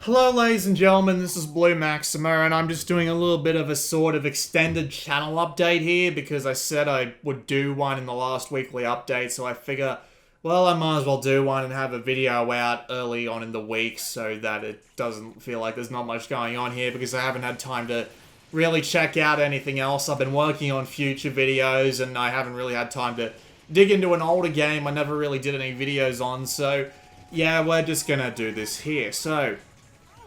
Hello ladies and gentlemen, this is Blue Maxima, and I'm just doing a little bit of a sort of extended channel update here because I said I would do one in the last weekly update, so I figure, well, I might as well do one and have a video out early on in the week so that it doesn't feel like there's not much going on here because I haven't had time to really check out anything else. I've been working on future videos and I haven't really had time to dig into an older game I never really did any videos on, so yeah, we're just gonna do this here. So,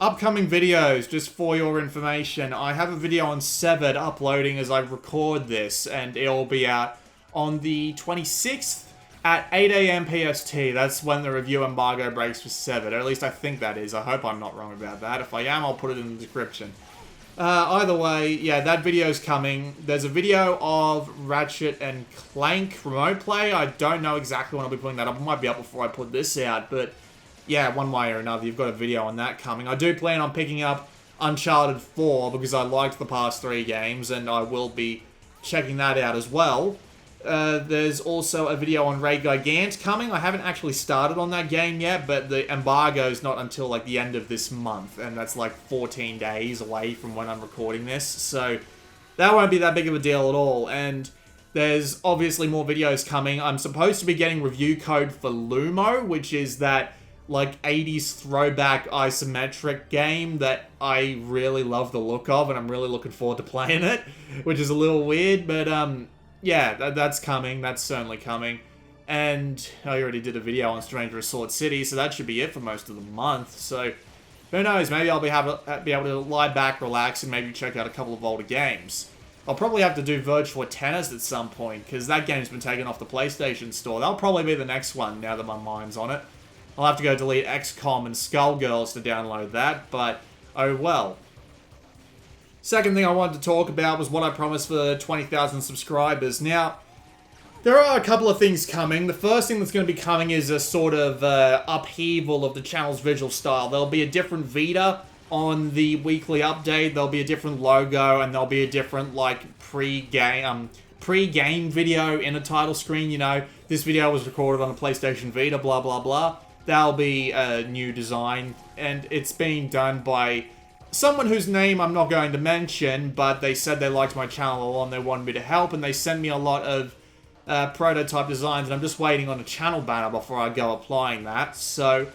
upcoming videos, just for your information, I have a video on Severed uploading as I record this, and it'll be out on the 26th at 8 AM PST. That's when the review embargo breaks for Severed, or at least I think that is. I hope I'm not wrong about that. If I am, I'll put it in the description. Either way, yeah, that video's coming. There's a video of Ratchet and Clank remote play. I don't know exactly when I'll be putting that up. It might be up before I put this out, but yeah, one way or another, you've got a video on that coming. I do plan on picking up Uncharted 4 because I liked the past 3 games, and I will be checking that out as well. There's also a video on Ray Gigant coming. I haven't actually started on that game yet, but the embargo's not until like the end of this month, and that's like 14 days away from when I'm recording this, so that won't be that big of a deal at all. And there's obviously more videos coming. I'm supposed to be getting review code for Lumo, which is that like 80s throwback isometric game that I really love the look of, and I'm really looking forward to playing it, which is a little weird, but yeah, that's coming. That's certainly coming. And I already did a video on Stranger Resort City, so that should be it for most of the month. So who knows? Maybe I'll be able to lie back, relax, and maybe check out a couple of older games. I'll probably have to do Virtua Tennis at some point because that game's been taken off the PlayStation Store. That'll probably be the next one now that my mind's on it. I'll have to go delete XCOM and Skullgirls to download that, but oh well. Second thing I wanted to talk about was what I promised for 20,000 subscribers. Now, there are a couple of things coming. The first thing that's going to be coming is a sort of upheaval of the channel's visual style. There'll be a different Vita on the weekly update, there'll be a different logo, and there'll be a different, like, pre-game video in a title screen, you know. This video was recorded on a PlayStation Vita, blah, blah, blah. That'll be a new design, and it's being done by someone whose name I'm not going to mention, but they said they liked my channel a lot and they wanted me to help, and they sent me a lot of prototype designs, and I'm just waiting on a channel banner before I go applying that, so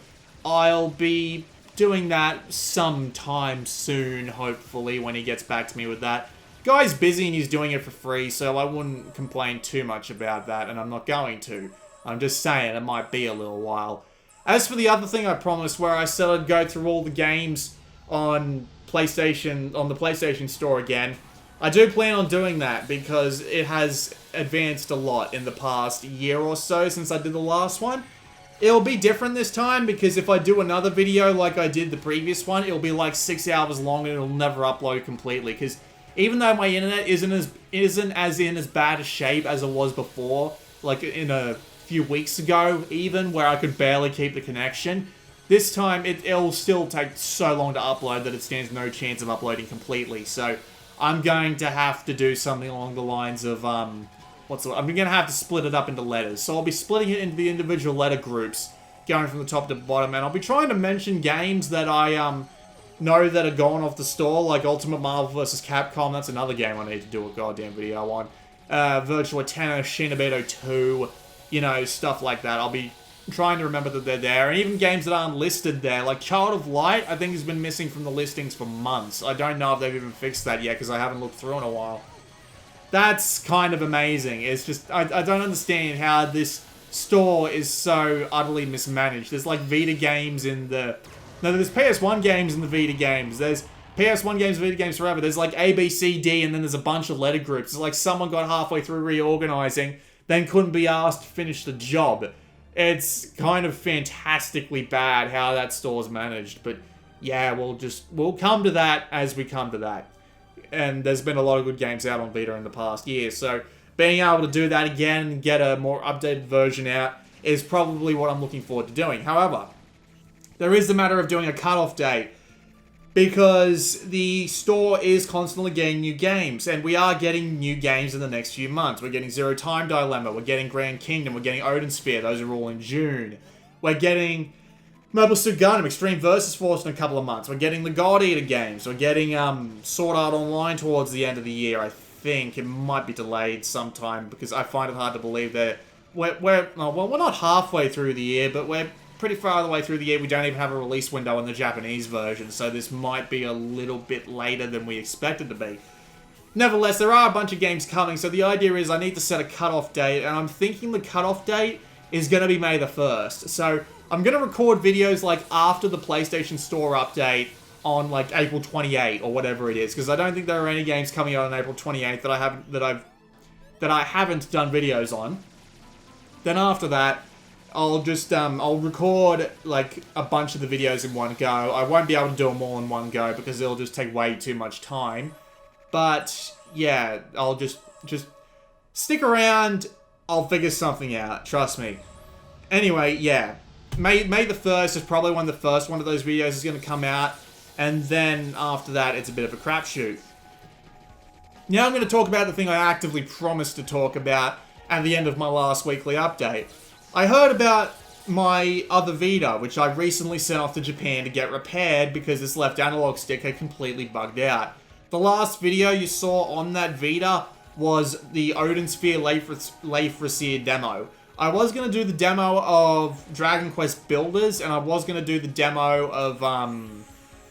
I'll be doing that sometime soon, hopefully, when he gets back to me with that. Guy's busy and he's doing it for free, so I wouldn't complain too much about that, and I'm not going to. I'm just saying it might be a little while. As for the other thing I promised, where I said I'd go through all the games on the PlayStation Store again, I do plan on doing that because it has advanced a lot in the past year or so since I did the last one. It'll be different this time because if I do another video like I did the previous one, it'll be like 6 hours long and it'll never upload completely because even though my internet isn't as bad a shape as it was before, like in a few weeks ago even, where I could barely keep the connection, this time it'll still take so long to upload that it stands no chance of uploading completely. So I'm going to have to do something along the lines of I'm going to have to split it up into letters. So I'll be splitting it into the individual letter groups, going from the top to bottom, and I'll be trying to mention games that I know that are gone off the store, like Ultimate Marvel vs. Capcom. That's another game I need to do a goddamn video on. Virtua Tennis, Shinobido 2, you know, stuff like that. I'll be trying to remember that they're there, and even games that aren't listed there, like Child of Light, I think has been missing from the listings for months. I don't know if they've even fixed that yet, because I haven't looked through in a while. That's kind of amazing. It's just, I don't understand how this store is so utterly mismanaged. There's like Vita games in the... No, there's PS1 games in the Vita games. There's PS1 games, Vita games forever. There's like A, B, C, D, and then there's a bunch of letter groups. It's like someone got halfway through reorganizing, then couldn't be asked to finish the job. It's kind of fantastically bad how that store's managed, but yeah, we'll come to that as we come to that. And there's been a lot of good games out on Vita in the past year, so being able to do that again and get a more updated version out is probably what I'm looking forward to doing. However, there is the matter of doing a cutoff date, because the store is constantly getting new games, and we are getting new games in the next few months. We're getting Zero Time Dilemma, we're getting Grand Kingdom, we're getting Odin Sphere, those are all in June. We're getting Mobile Suit Gundam Extreme Versus Force in a couple of months. We're getting the God Eater games. We're getting Sword Art Online towards the end of the year, I think. It might be delayed sometime because I find it hard to believe that we're not halfway through the year, but we're pretty far the way through the year. We don't even have a release window in the Japanese version, so this might be a little bit later than we expected to be. Nevertheless, there are a bunch of games coming, so the idea is I need to set a cutoff date, and I'm thinking the cutoff date is going to be May the 1st. So I'm going to record videos like after the PlayStation Store update on like April 28 or whatever it is, because I don't think there are any games coming out on April 28th that I haven't done videos on. Then after that, I'll just I'll record like a bunch of the videos in one go. I won't be able to do them all in one go because it'll just take way too much time. But yeah, I'll just stick around. I'll figure something out. Trust me. Anyway, yeah. May the 1st is probably when the first one of those videos is going to come out. And then after that, it's a bit of a crapshoot. Now I'm going to talk about the thing I actively promised to talk about at the end of my last weekly update. I heard about my other Vita, which I recently sent off to Japan to get repaired because its left analog stick had completely bugged out. The last video you saw on that Vita was the Odin Sphere Leifrasir demo. I was going to do the demo of Dragon Quest Builders, and I was going to do the demo of,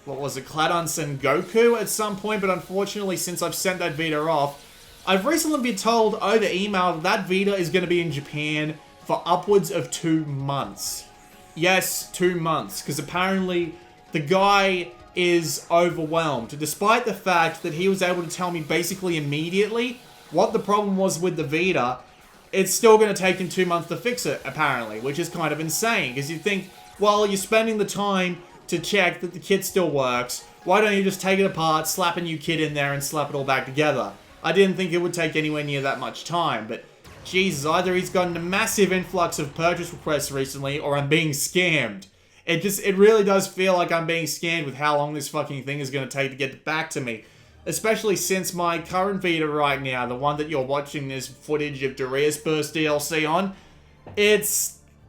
what was it, Cladon Sengoku at some point, but unfortunately, since I've sent that Vita off, I've recently been told over email that Vita is going to be in Japan for upwards of 2 months. Yes, 2 months, because apparently the guy is overwhelmed, despite the fact that he was able to tell me basically immediately what the problem was with the Vita. It's still going to take him 2 months to fix it, apparently, which is kind of insane, because you think, well, you're spending the time to check that the kit still works, why don't you just take it apart, slap a new kit in there, and slap it all back together? I didn't think it would take anywhere near that much time, but Jesus, either he's gotten a massive influx of purchase requests recently, or I'm being scammed. It really does feel like I'm being scammed with how long this fucking thing is going to take to get back to me. Especially since my current Vita right now, the one that you're watching this footage of Dariusburst DLC on,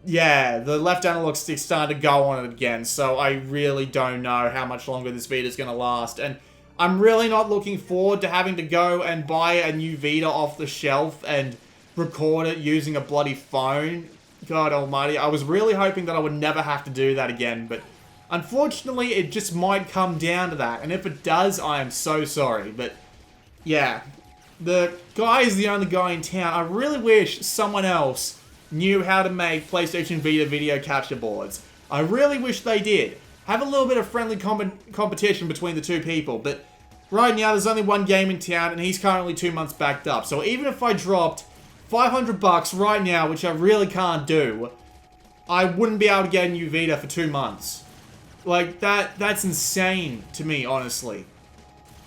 yeah, the left analog stick's starting to go on it again, so I really don't know how much longer this Vita's going to last, and I'm really not looking forward to having to go and buy a new Vita off the shelf and record it using a bloody phone. God almighty, I was really hoping that I would never have to do that again, but unfortunately, it just might come down to that, and if it does, I am so sorry, but yeah, the guy is the only guy in town. I really wish someone else knew how to make PlayStation Vita video capture boards. I really wish they did. Have a little bit of friendly competition between the two people, but right now there's only one game in town, and he's currently 2 months backed up, so even if I dropped $500 right now, which I really can't do, I wouldn't be able to get a new Vita for 2 months. Like, that's insane to me, honestly.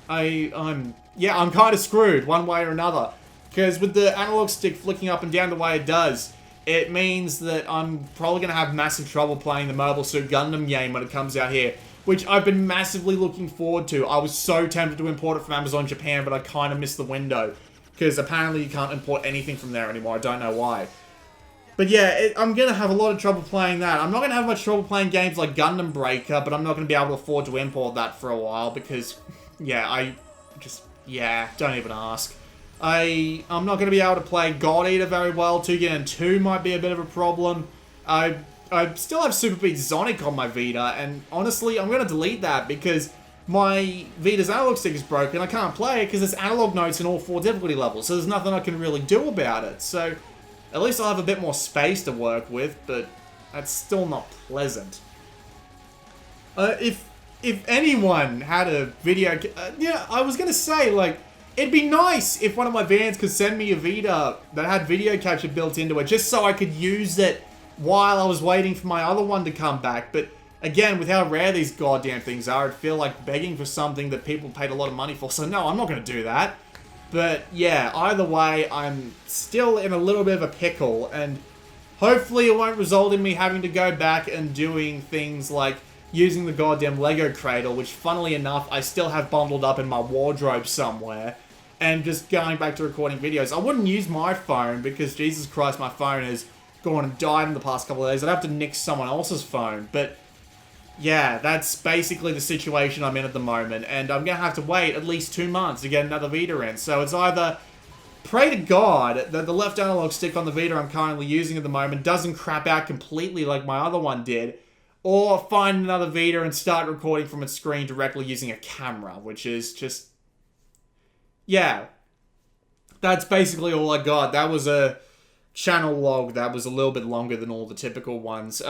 I'm kind of screwed one way or another. Because with the analog stick flicking up and down the way it does, it means that I'm probably going to have massive trouble playing the Mobile Suit Gundam game when it comes out here, which I've been massively looking forward to. I was so tempted to import it from Amazon Japan, but I kind of missed the window. Because apparently you can't import anything from there anymore. I don't know why. But yeah, I'm going to have a lot of trouble playing that. I'm not going to have much trouble playing games like Gundam Breaker, but I'm not going to be able to afford to import that for a while because, yeah, don't even ask. I'm not going to be able to play God Eater very well. Tougen 2 might be a bit of a problem. I still have Super Beat Sonic on my Vita, and honestly, I'm going to delete that because my Vita's analog stick is broken. I can't play it because there's analog notes in all 4 difficulty levels, so there's nothing I can really do about it. So at least I'll have a bit more space to work with, but that's still not pleasant. If anyone had a video... yeah, I was going to say, like, it'd be nice if one of my vans could send me a Vita that had video capture built into it, just so I could use it while I was waiting for my other one to come back. But again, with how rare these goddamn things are, I'd feel like begging for something that people paid a lot of money for. So no, I'm not going to do that. But yeah, either way, I'm still in a little bit of a pickle, and hopefully it won't result in me having to go back and doing things like using the goddamn Lego cradle, which funnily enough, I still have bundled up in my wardrobe somewhere, and just going back to recording videos. I wouldn't use my phone because, Jesus Christ, my phone has gone and died in the past couple of days. I'd have to nick someone else's phone, but yeah, that's basically the situation I'm in at the moment, and I'm gonna have to wait at least 2 months to get another Vita in. So it's either pray to God that the left analog stick on the Vita I'm currently using at the moment doesn't crap out completely like my other one did, or find another Vita and start recording from its screen directly using a camera, which is just... yeah. That's basically all I got. That was a channel log that was a little bit longer than all the typical ones.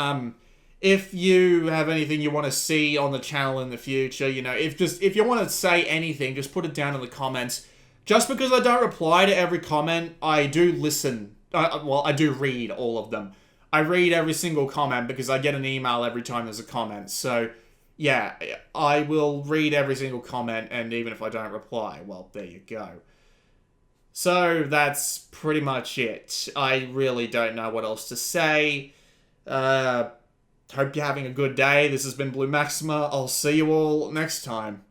If you have anything you want to see on the channel in the future, you know, if you want to say anything, just put it down in the comments. Just because I don't reply to every comment, I do listen. Well, I do read all of them. I read every single comment because I get an email every time there's a comment. So, yeah, I will read every single comment, and even if I don't reply, well, there you go. So, that's pretty much it. I really don't know what else to say. Hope you're having a good day. This has been Blue Maxima. I'll see you all next time.